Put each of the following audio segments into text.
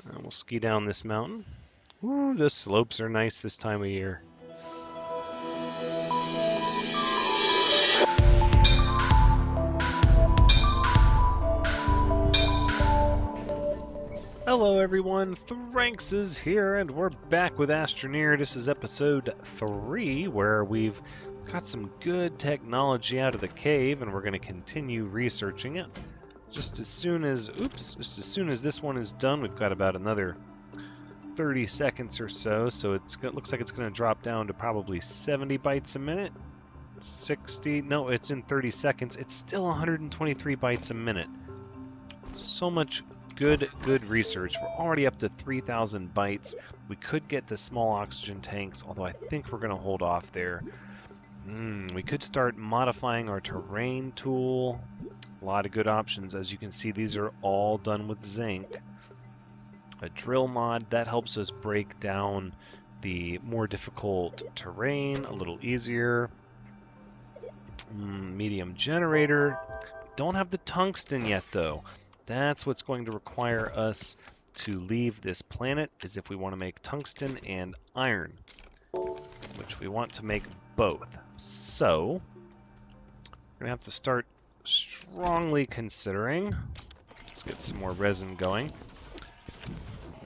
And we'll ski down this mountain. Ooh, the slopes are nice this time of year. Hello everyone, Thranxes here, and we're back with Astroneer. This is episode 3, where we've got some good technology out of the cave, and we're going to continue researching it. Just as soon as this one is done, we've got about another 30 seconds or so, it looks like it's going to drop down to probably 70 bytes a minute. 60, no, it's in 30 seconds. It's still 123 bytes a minute. So much good research. We're already up to 3,000 bytes. We could get the small oxygen tanks, although I think we're going to hold off there. We could start modifying our terrain tool. A lot of good options. As you can see, these are all done with zinc. A drill mod, that helps us break down the more difficult terrain a little easier. Medium generator. Don't have the tungsten yet, though. That's what's going to require us to leave this planet, is if we want to make tungsten and iron, which we want to make both. So, we're going to have to start strongly considering. Let's get some more resin going.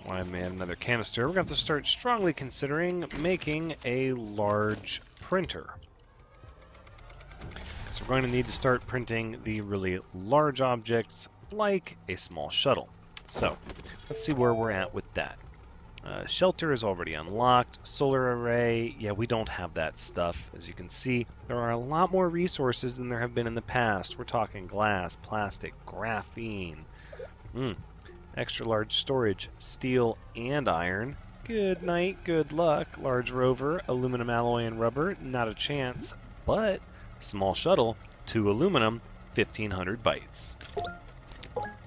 Why I made another canister. We're going to have to start strongly considering making a large printer. So we're going to need to start printing the really large objects like a small shuttle. So let's see where we're at with that. Shelter is already unlocked. Solar array, yeah, we don't have that stuff. As you can see, there are a lot more resources than there have been in the past. We're talking glass, plastic, graphene. Extra large storage, steel and iron. Good night, good luck. Large rover, aluminum alloy and rubber, not a chance. But small shuttle, 2 aluminum, 1,500 bytes.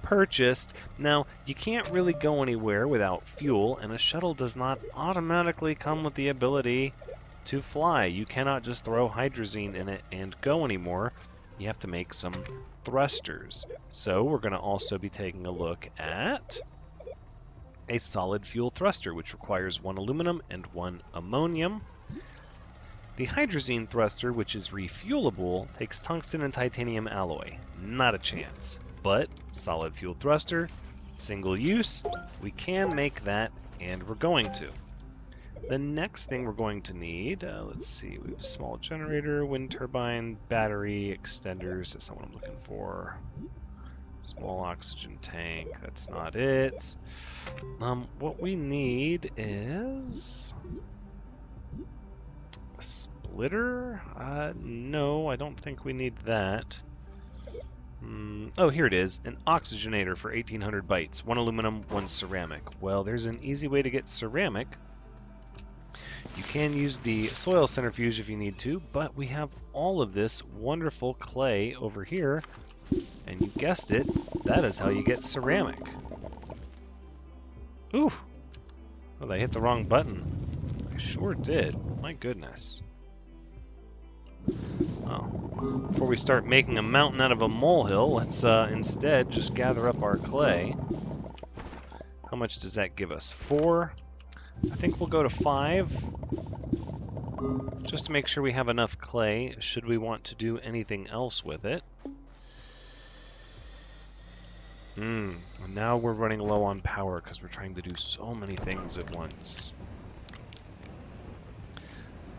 Purchased. Now, you can't really go anywhere without fuel, and a shuttle does not automatically come with the ability to fly. You cannot just throw hydrazine in it and go anymore. You have to make some thrusters. So we're going to also be taking a look at a solid fuel thruster, which requires 1 aluminum and 1 ammonium. The hydrazine thruster, which is refuelable, takes tungsten and titanium alloy. Not a chance. But solid fuel thruster, single use, we can make that, and we're going to. The next thing we're going to need, let's see, we have a small generator, wind turbine, battery, extenders, that's not what I'm looking for. Small oxygen tank, that's not it. What we need is a splitter? No, I don't think we need that. Oh, here it is, an oxygenator for 1,800 bytes. 1 aluminum, 1 ceramic. Well, there's an easy way to get ceramic. You can use the soil centrifuge if you need to, but we have all of this wonderful clay over here, and you guessed it, that is how you get ceramic. Ooh! Well, I hit the wrong button. I sure did. My goodness. Well, before we start making a mountain out of a molehill, let's instead just gather up our clay. How much does that give us? 4? I think we'll go to 5. Just to make sure we have enough clay, should we want to do anything else with it. And now we're running low on power because we're trying to do so many things at once.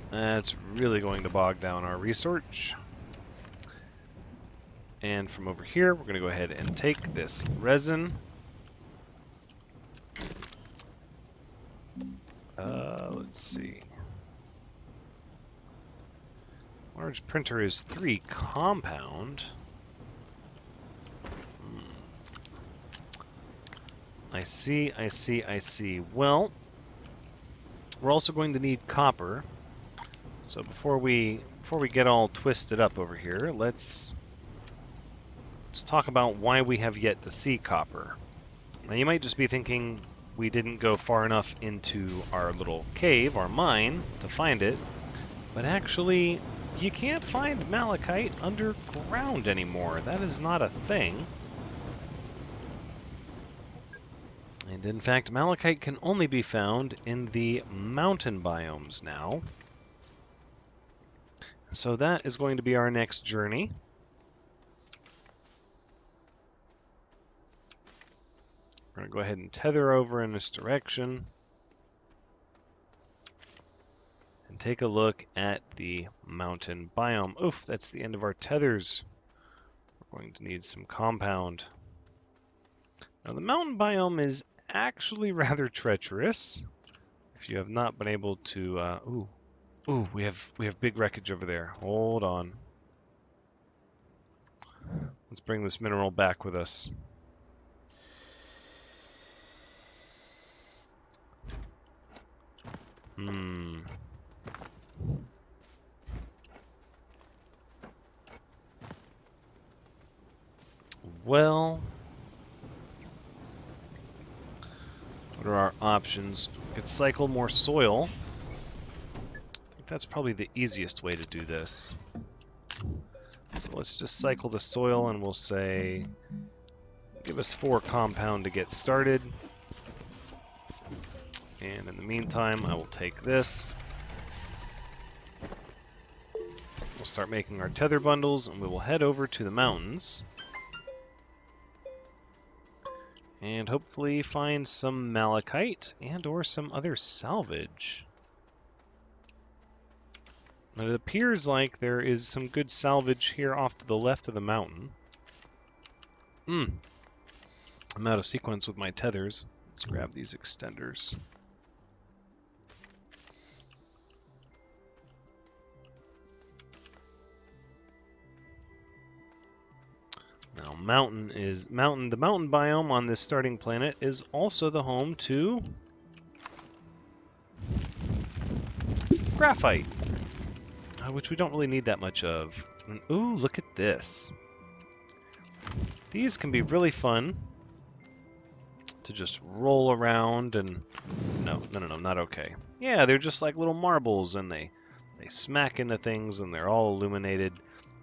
That's really going to bog down our research. And from over here, we're going to go ahead and take this resin. Let's see. Large printer is 3 compound. I see. Well, we're also going to need copper. So before we get all twisted up over here, let's talk about why we have yet to see copper. Now you might just be thinking we didn't go far enough into our little cave, our mine, to find it, but actually you can't find malachite underground anymore. That is not a thing. And in fact, malachite can only be found in the mountain biomes now. So that is going to be our next journey. We're going to go ahead and tether over in this direction. And take a look at the mountain biome. Oof, that's the end of our tethers. We're going to need some compound. Now the mountain biome is actually rather treacherous. If you have not been able to, ooh, we have big wreckage over there. Hold on. Let's bring this mineral back with us. Well, what are our options? We could cycle more soil. I think that's probably the easiest way to do this. So let's just cycle the soil and we'll say, give us 4 compound to get started. And in the meantime, I will take this. We'll start making our tether bundles and we will head over to the mountains. And hopefully find some malachite and or some other salvage. It appears like there is some good salvage here off to the left of the mountain. I'm out of sequence with my tethers. Let's grab these extenders. Now, the mountain biome on this starting planet is also the home to graphite, which we don't really need that much of. And, ooh, look at this. These can be really fun to just roll around and... No, not okay. Yeah, they're just like little marbles, and they smack into things, and they're all illuminated.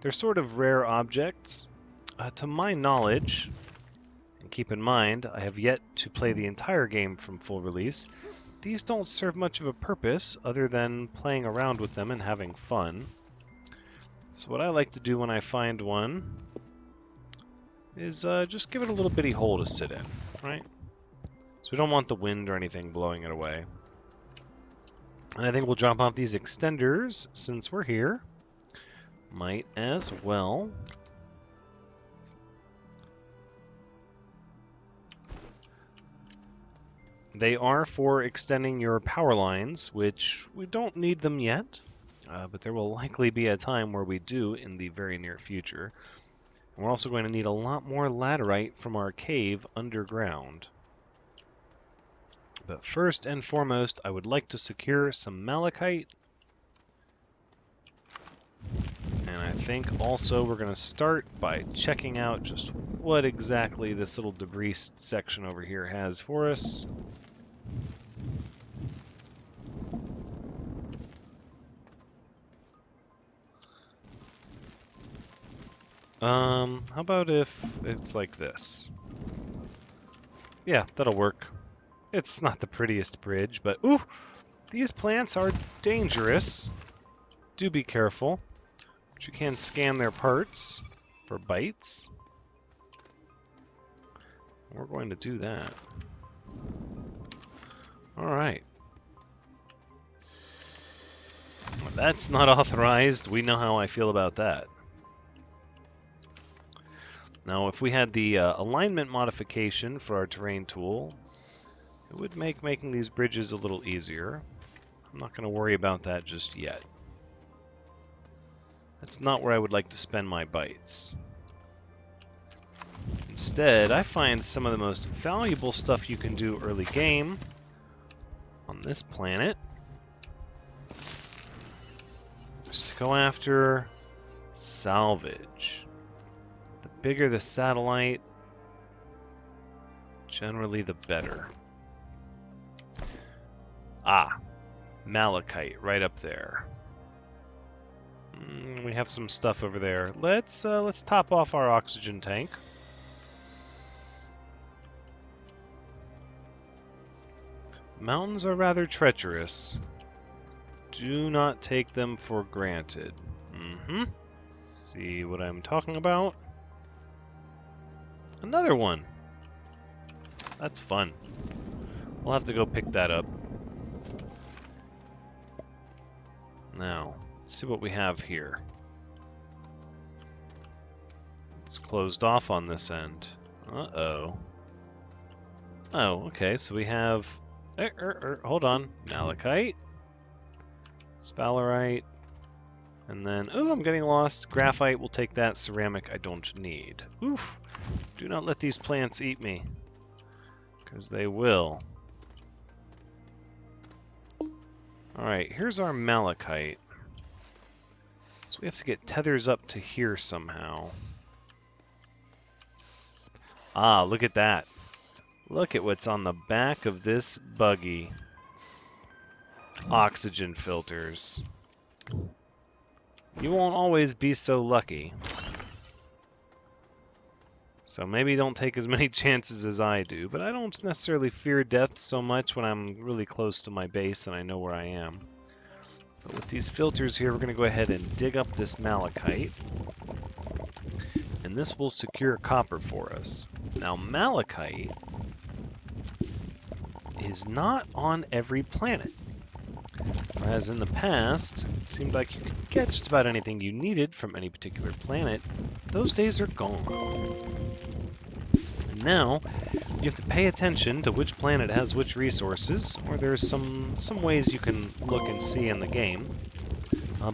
They're sort of rare objects. To my knowledge, and keep in mind, I have yet to play the entire game from full release, these don't serve much of a purpose other than playing around with them and having fun. So what I like to do when I find one is just give it a little bitty hole to sit in, right? So we don't want the wind or anything blowing it away. And I think we'll drop off these extenders since we're here. Might as well. They are for extending your power lines, which we don't need them yet, but there will likely be a time where we do in the very near future. And we're also going to need a lot more laterite from our cave underground. But first and foremost, I would like to secure some malachite. And I think also we're going to start by checking out just what exactly this little debris section over here has for us. How about if it's like this? Yeah, that'll work. It's not the prettiest bridge, but ooh, these plants are dangerous. Do be careful. But you can scan their parts for bites. We're going to do that. Alright. That's not authorized. We know how I feel about that. Now, if we had the alignment modification for our terrain tool, it would make making these bridges a little easier. I'm not going to worry about that just yet. That's not where I would like to spend my bytes. Instead, I find some of the most valuable stuff you can do early game on this planet. Just go after salvage. The bigger the satellite, generally the better. Ah, malachite right up there. We have some stuff over there. Let's top off our oxygen tank. Mountains are rather treacherous. Do not take them for granted. Mm-hmm. See what I'm talking about? Another one. That's fun. We'll have to go pick that up. Now, let's see what we have here. It's closed off on this end. Uh-oh. Oh, okay, so we have... hold on. Malachite. Sphalerite. And then... Oh, I'm getting lost. Graphite, we'll take that. Ceramic, I don't need. Oof. Do not let these plants eat me. Because they will. Alright, here's our malachite. So we have to get tethers up to here somehow. Ah, look at that. Look at what's on the back of this buggy. Oxygen filters. You won't always be so lucky. So maybe don't take as many chances as I do, but I don't necessarily fear death so much when I'm really close to my base and I know where I am. But with these filters here, we're going to go ahead and dig up this malachite. And this will secure copper for us. Now, malachite is not on every planet. Whereas in the past, it seemed like you could get just about anything you needed from any particular planet. Those days are gone. And now, you have to pay attention to which planet has which resources, or there's some ways you can look and see in the game.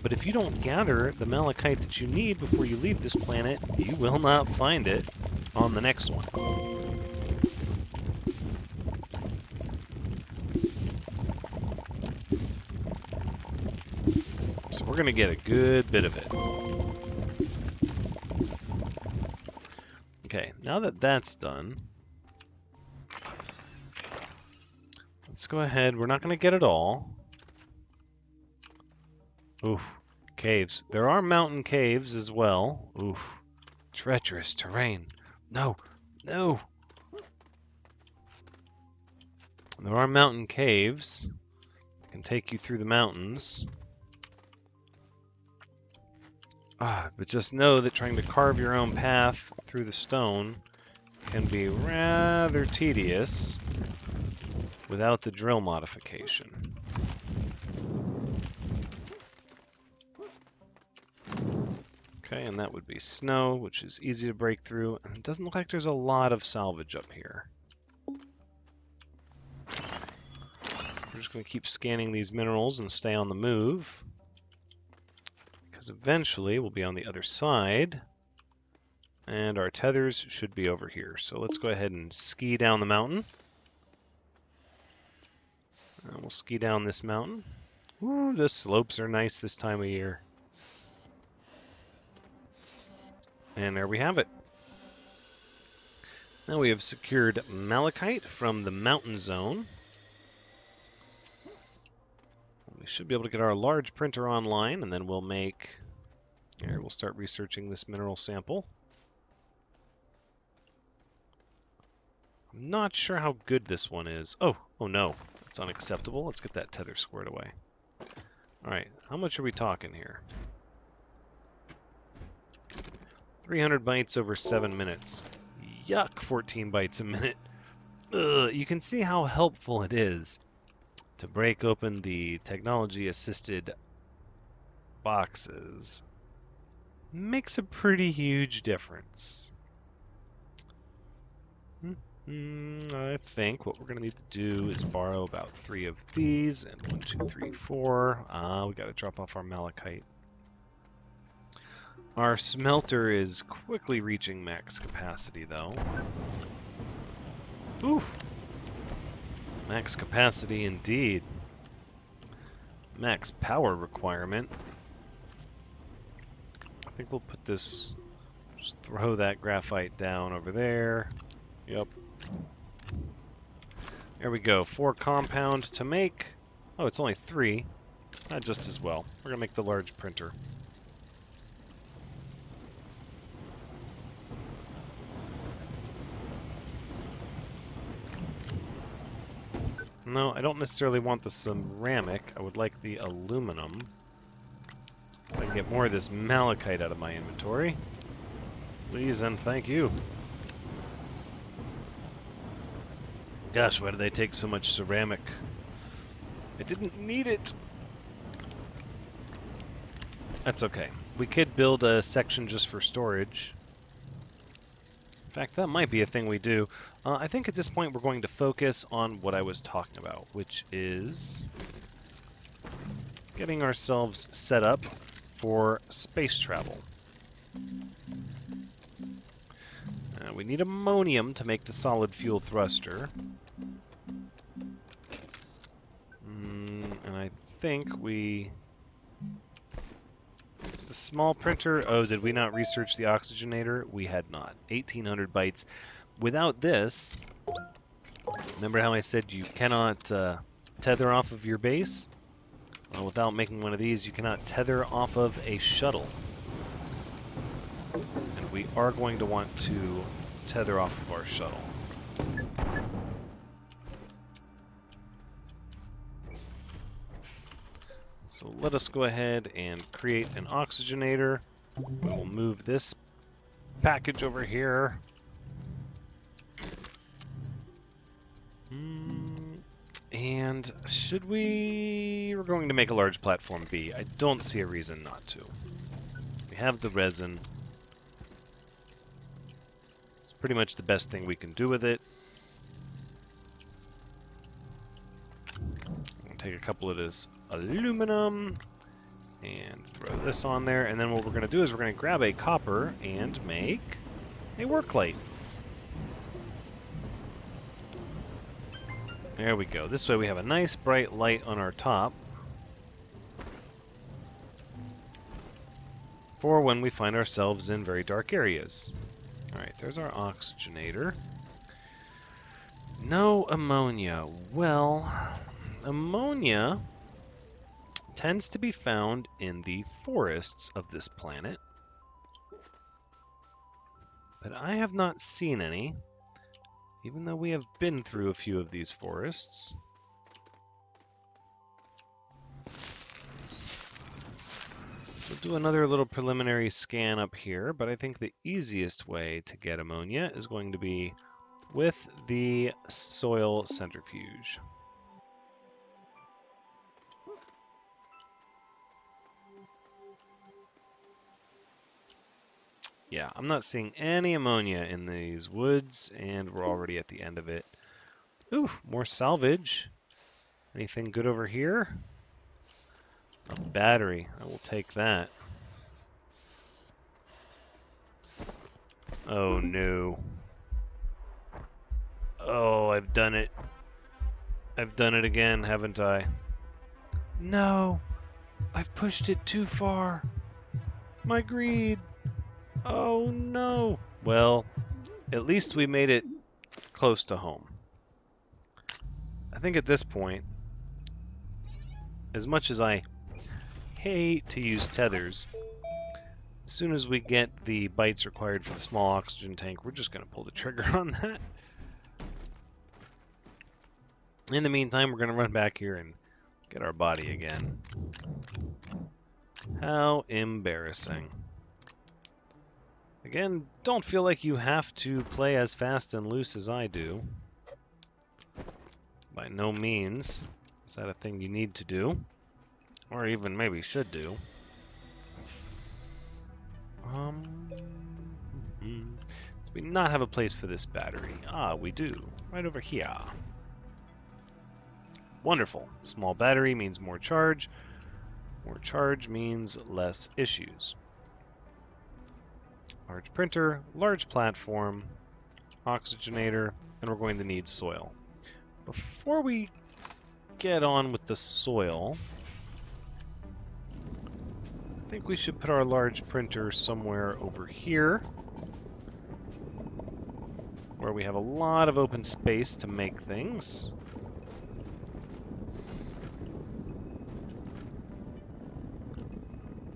But if you don't gather the malachite that you need before you leave this planet, you will not find it on the next one. So we're going to get a good bit of it. Okay, now that that's done, let's go ahead. We're not going to get it all. Oof, caves. There are mountain caves as well. Oof, treacherous terrain. No, no. There are mountain caves. I can take you through the mountains. But just know that trying to carve your own path through the stone can be rather tedious without the drill modification. Okay, and that would be snow, which is easy to break through, and it doesn't look like there's a lot of salvage up here. We're just going to keep scanning these minerals and stay on the move, because eventually we'll be on the other side, and our tethers should be over here. So let's go ahead and ski down the mountain. And we'll ski down this mountain. Ooh, the slopes are nice this time of year. And there we have it. Now we have secured malachite from the mountain zone. We should be able to get our large printer online, and then we'll make... Here, we'll start researching this mineral sample. I'm not sure how good this one is. Oh no, that's unacceptable. Let's get that tether squared away. Alright, how much are we talking here? 300 bytes over 7 minutes. Yuck, 14 bytes a minute. Ugh, you can see how helpful it is to break open the technology-assisted boxes. Makes a pretty huge difference. I think what we're going to need to do is borrow about 3 of these, and 1, 2, 3, 4. We got to drop off our malachite. Our smelter is quickly reaching max capacity, though. Oof! Max capacity indeed. Max power requirement. I think we'll put this... Just throw that graphite down over there. Yep. There we go. 4 compound to make. Oh, it's only 3. Not just as well. We're gonna make the large printer. No, I don't necessarily want the ceramic. I would like the aluminum. So I can get more of this malachite out of my inventory. Please and thank you. Gosh, why did they take so much ceramic? I didn't need it. That's okay. We could build a section just for storage. In fact, that might be a thing we do. I think at this point we're going to focus on what I was talking about, which is getting ourselves set up for space travel. We need ammonium to make the solid fuel thruster. And I think we... It's the small printer. Oh, did we not research the oxygenator? We had not. 1,800 bytes. Without this, remember how I said you cannot tether off of your base? Well, without making one of these, you cannot tether off of a shuttle. And we are going to want to tether off of our shuttle. So let us go ahead and create an oxygenator. We will move this package over here. And should we... We're going to make a large platform B. I don't see a reason not to. We have the resin. It's pretty much the best thing we can do with it. We'll take a couple of this aluminum and throw this on there. And then what we're going to do is we're going to grab a copper and make a work light. There we go. This way we have a nice bright light on our top for when we find ourselves in very dark areas. Alright, there's our oxygenator. No ammonia. Well, ammonia tends to be found in the forests of this planet, but I have not seen any. Even though we have been through a few of these forests. We'll do another little preliminary scan up here, but I think the easiest way to get ammonia is going to be with the soil centrifuge. Yeah, I'm not seeing any ammonia in these woods, and we're already at the end of it. Ooh, more salvage. Anything good over here? A battery. I will take that. Oh, no. Oh, I've done it. I've done it again, haven't I? No! I've pushed it too far. My greed. Oh no! Well, at least we made it close to home. I think at this point, as much as I hate to use tethers, as soon as we get the bytes required for the small oxygen tank, we're just going to pull the trigger on that. In the meantime, we're going to run back here and get our body again. How embarrassing. Again, don't feel like you have to play as fast and loose as I do. By no means is that a thing you need to do, or even maybe should do. Do we not have a place for this battery? Ah, we do. Right over here. Wonderful. Small battery means more charge. More charge means less issues. Large printer, large platform, oxygenator, and we're going to need soil. Before we get on with the soil, I think we should put our large printer somewhere over here, where we have a lot of open space to make things.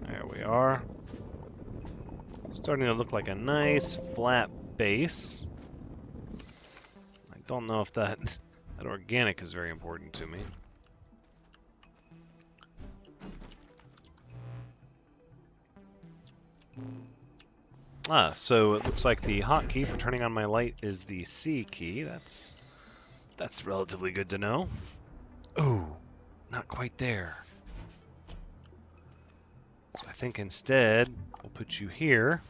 There we are. Starting to look like a nice flat base. I don't know if that That organic is very important to me. So it looks like the hotkey for turning on my light is the C key. That's relatively good to know. Ooh, not quite there. So I think instead we'll put you here,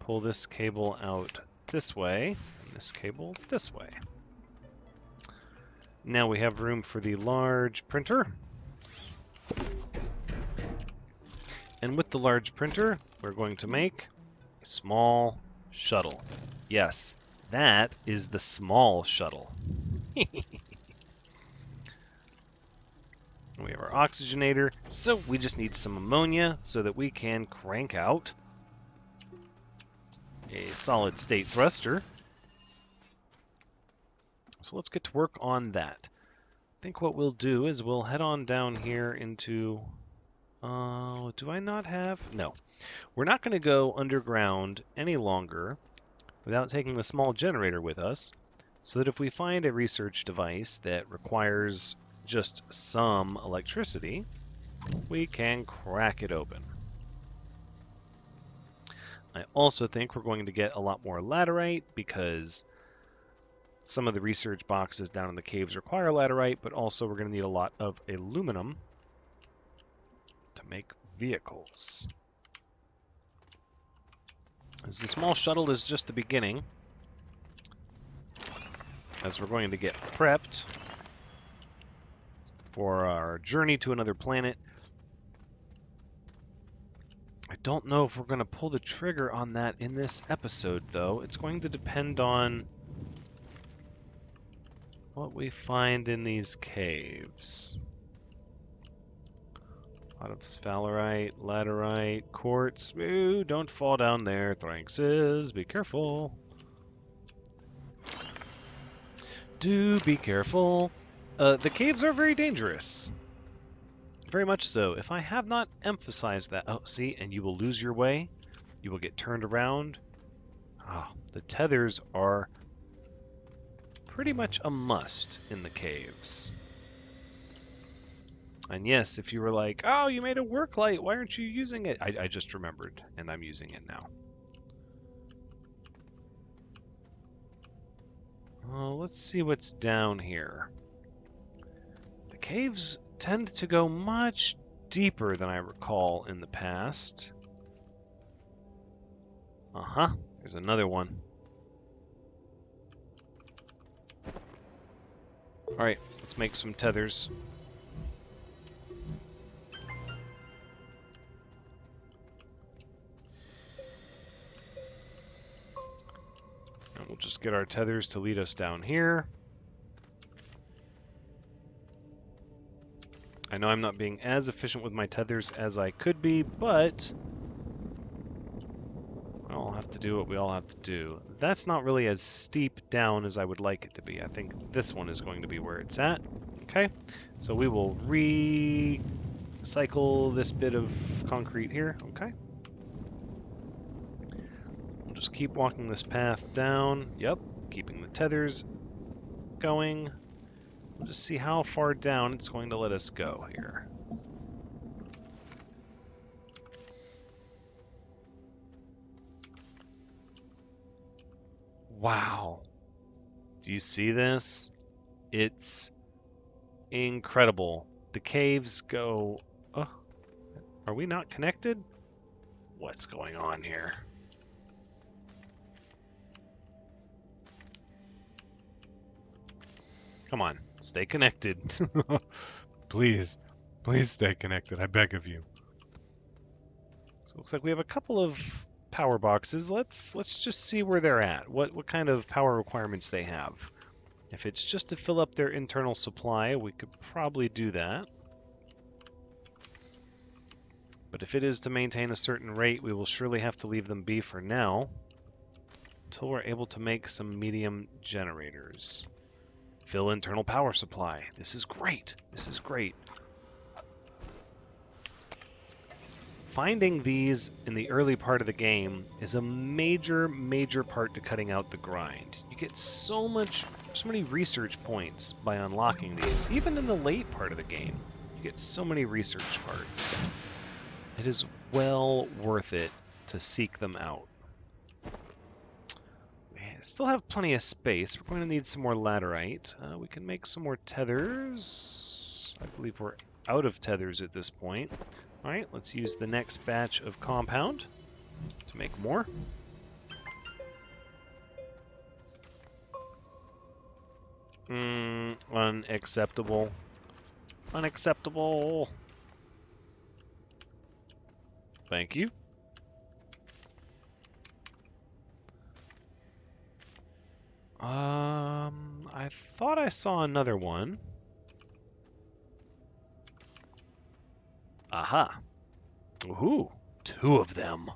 pull this cable out this way, and this cable this way. Now we have room for the large printer. And with the large printer, we're going to make a small shuttle. Yes, that is the small shuttle. We have our oxygenator, so we just need some ammonia so that we can crank out a solid state thruster. So let's get to work on that. I think what we'll do is we'll head on down here into... do I not have... No. We're not going to go underground any longer without taking the small generator with us, so that if we find a research device that requires just some electricity, we can crack it open. I also think we're going to get a lot more laterite because some of the research boxes down in the caves require laterite, but also we're going to need a lot of aluminum to make vehicles. As the small shuttle is just the beginning, as we're going to get prepped for our journey to another planet. I don't know if we're going to pull the trigger on that in this episode, though. It's going to depend on what we find in these caves. A lot of sphalerite, laterite, quartz. Ooh, don't fall down there, Thranxes. Be careful. Do be careful. The caves are very dangerous. Very much so. If I have not emphasized that... Oh, see, and you will lose your way. You will get turned around. Ah, the tethers are pretty much a must in the caves. And yes, if you were like, oh, you made a work light, why aren't you using it? I just remembered, and I'm using it now. Oh, let's see what's down here. The caves tend to go much deeper than I recall in the past. Uh-huh, there's another one. Alright, let's make some tethers. And we'll just get our tethers to lead us down here. I know I'm not being as efficient with my tethers as I could be, but I'll have to do what we all have to do. That's not really as steep down as I would like it to be. I think this one is going to be where it's at. Okay, so we will recycle this bit of concrete here. Okay. We'll just keep walking this path down. Yep, keeping the tethers going. We'll just see how far down it's going to let us go here. Wow. Do you see this? It's incredible. The caves go... Oh, are we not connected? What's going on here? Come on, stay connected. Please, please stay connected, I beg of you. So it looks like we have a couple of power boxes. Let's just see where they're at. What kind of power requirements they have. If it's just to fill up their internal supply, we could probably do that. But if it is to maintain a certain rate, we will surely have to leave them be for now, until we're able to make some medium generators. Fill internal power supply. This is great. This is great. Finding these in the early part of the game is a major, major part to cutting out the grind. You get so much so many research points by unlocking these. Even in the late part of the game, you get so many research parts. It is well worth it to seek them out. We still have plenty of space. We're going to need some more laterite. We can make some more tethers. I believe we're out of tethers at this point. All right, let's use the next batch of compound to make more. Unacceptable. Unacceptable. Thank you. I thought I saw another one. Aha. Ooh, 2 of them.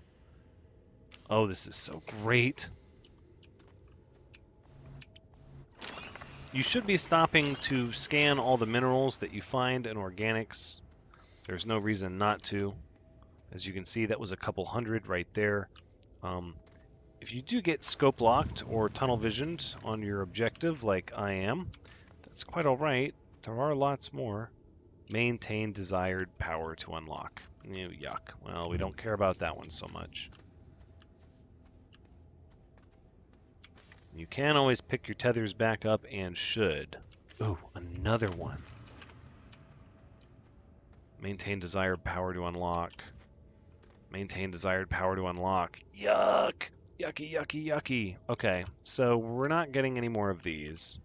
Oh, this is so great. You should be stopping to scan all the minerals that you find in organics. There's no reason not to. As you can see, that was a couple hundred right there. If you do get scope locked or tunnel visioned on your objective, like I am, that's quite alright. There are lots more. Maintain desired power to unlock. Ew, yuck. Well, we don't care about that one so much. You can always pick your tethers back up and should. Ooh, another one. Maintain desired power to unlock. Maintain desired power to unlock. Yuck! Yucky, yucky, yucky. Okay, so we're not getting any more of these.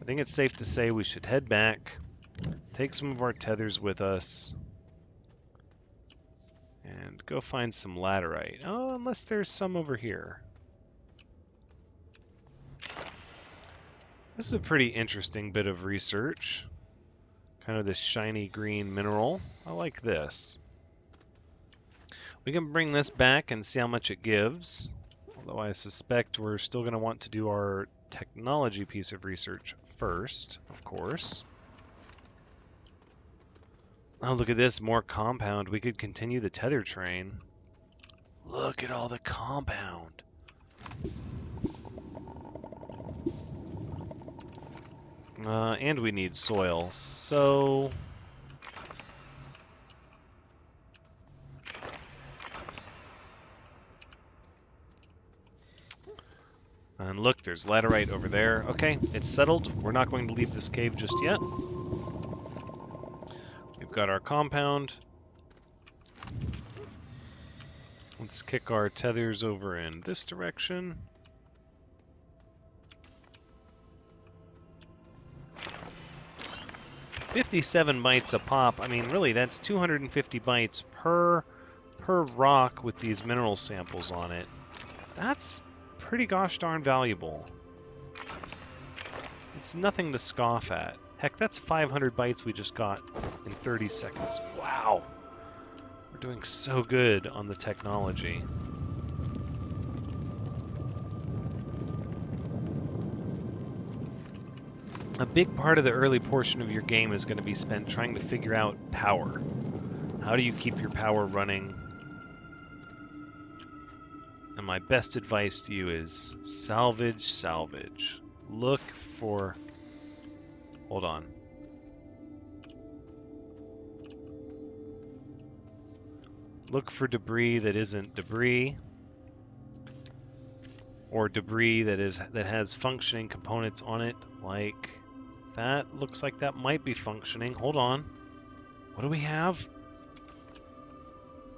I think it's safe to say we should head back, take some of our tethers with us, and go find some laterite. Oh, unless there's some over here. This is a pretty interesting bit of research. Kind of this shiny green mineral. I like this. We can bring this back and see how much it gives. Although I suspect we're still going to want to do our technology piece of research first, of course. Oh, look at this. More compound. We could continue the tether train. Look at all the compound. And we need soil, so... And look, there's laterite over there. Okay, it's settled. We're not going to leave this cave just yet. We've got our compound. Let's kick our tethers over in this direction. $57 bytes a pop. I mean, really, that's 250 bytes per rock with these mineral samples on it. That's pretty gosh darn valuable. It's nothing to scoff at. Heck, that's 500 bytes we just got in 30 seconds. Wow! We're doing so good on the technology. A big part of the early portion of your game is going to be spent trying to figure out power. How do you keep your power running? And my best advice to you is salvage, salvage. Look for... Hold on. Look for debris that isn't debris. Or debris that has functioning components on it, like that. Looks like that might be functioning. Hold on. What do we have?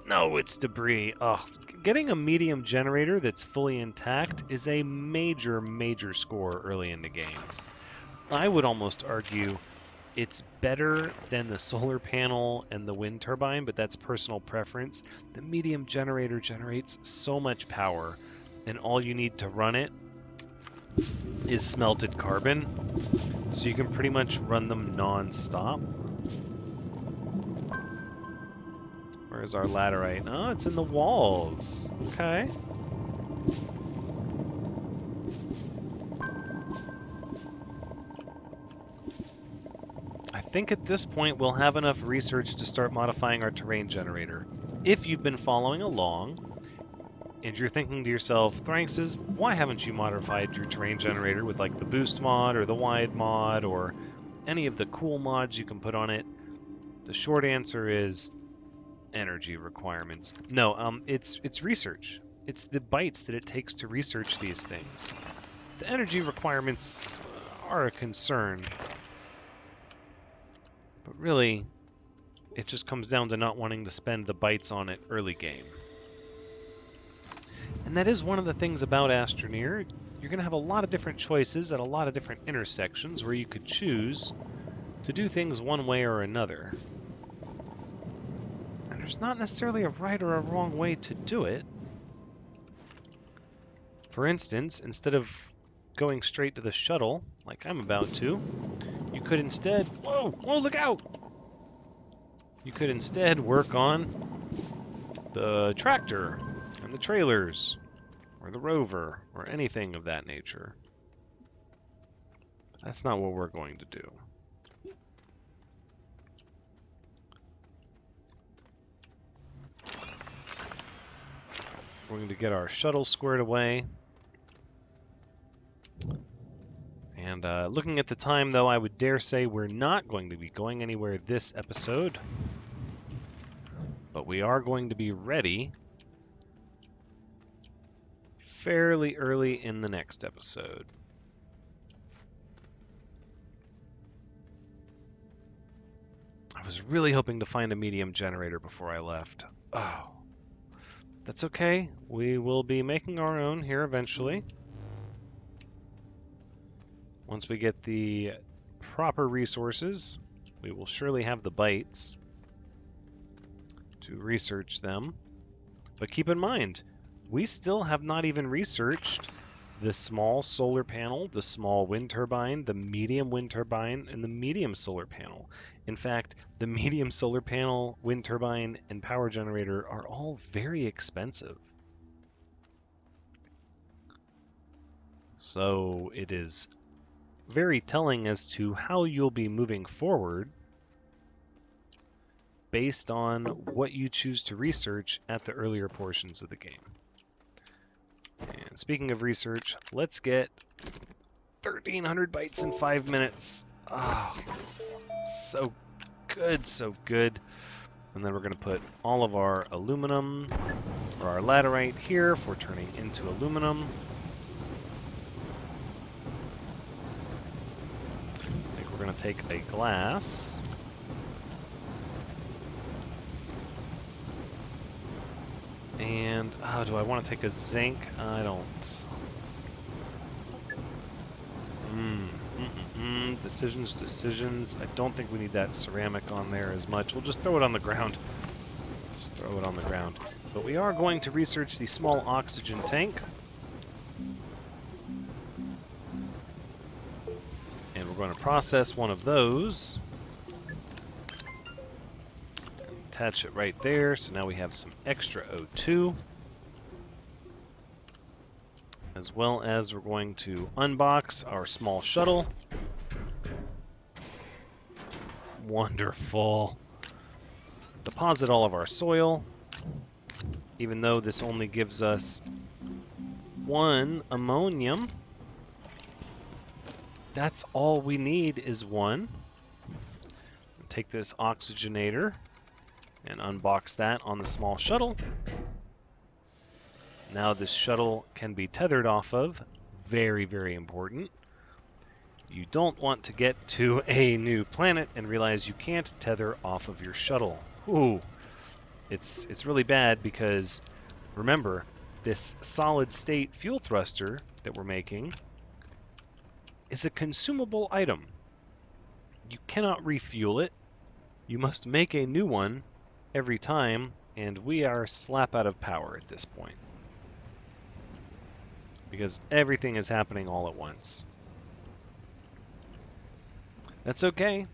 No, it's debris. Ugh. Getting a medium generator that's fully intact is a major, major score early in the game. I would almost argue it's better than the solar panel and the wind turbine, but that's personal preference. The medium generator generates so much power, and all you need to run it is smelted carbon, so you can pretty much run them non-stop. Where's our laterite? Oh, it's in the walls. Okay. I think at this point we'll have enough research to start modifying our terrain generator. If you've been following along, And you're thinking to yourself, Thranxes, why haven't you modified your terrain generator with like the boost mod or the wide mod or any of the cool mods you can put on it? The short answer is energy requirements. No, it's research. It's the bytes that it takes to research these things. The energy requirements are a concern, but really, it just comes down to not wanting to spend the bytes on it early game. And that is one of the things about Astroneer. You're going to have a lot of different choices at a lot of different intersections where you could choose to do things one way or another. And there's not necessarily a right or a wrong way to do it. For instance, instead of going straight to the shuttle, like I'm about to, you could instead... Whoa! Whoa, look out! You could instead work on the tractor and the trailers, or the rover, or anything of that nature. But that's not what we're going to do. We're going to get our shuttle squared away. And looking at the time, though, I would dare say we're not going to be going anywhere this episode. But we are going to be ready fairly early in the next episode. I was really hoping to find a medium generator before I left. Oh, that's okay. We will be making our own here eventually. Once we get the proper resources, we will surely have the bytes to research them. But keep in mind, we still have not even researched the small solar panel, the small wind turbine, the medium wind turbine, and the medium solar panel. In fact, the medium solar panel, wind turbine, and power generator are all very expensive. So it is very telling as to how you'll be moving forward based on what you choose to research at the earlier portions of the game. And speaking of research, let's get 1,300 bytes in 5 minutes. Oh, so good, so good. And then we're going to put all of our aluminum, or our laterite here for turning into aluminum. I think we're going to take a glass. And, oh, do I want to take a zinc? I don't. Decisions. I don't think we need that ceramic on there as much. We'll just throw it on the ground. Just throw it on the ground. But we are going to research the small oxygen tank. And we're going to process one of those. Attach it right there, so now we have some extra O2. As well as we're going to unbox our small shuttle. Wonderful. Deposit all of our soil, even though this only gives us 1 ammonium. That's all we need is 1. Take this oxygenator and unbox that on the small shuttle. Now this shuttle can be tethered off of. Very, very important. You don't want to get to a new planet and realize you can't tether off of your shuttle. Ooh, it's really bad because, remember, this solid state fuel thruster that we're making is a consumable item. You cannot refuel it. You must make a new one every time, and we are slap out of power at this point. Because everything is happening all at once. That's okay,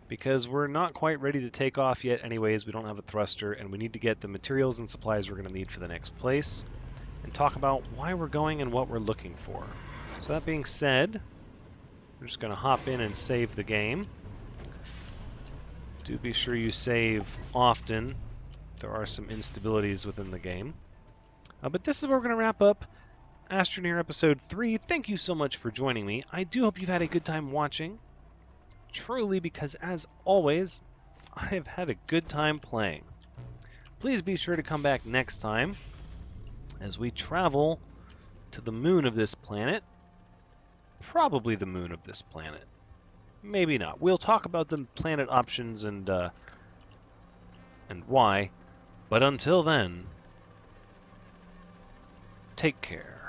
because we're not quite ready to take off yet anyways. We don't have a thruster, and we need to get the materials and supplies we're going to need for the next place, and talk about why we're going and what we're looking for. So that being said, we're just going to hop in and save the game. Do be sure you save often. There are some instabilities within the game. But this is where we're going to wrap up Astroneer Episode 3. Thank you so much for joining me. I do hope you've had a good time watching. Truly, because as always, I've had a good time playing. Please be sure to come back next time as we travel to the moon of this planet. Probably the moon of this planet. Maybe not. We'll talk about the planet options and why. But until then, take care.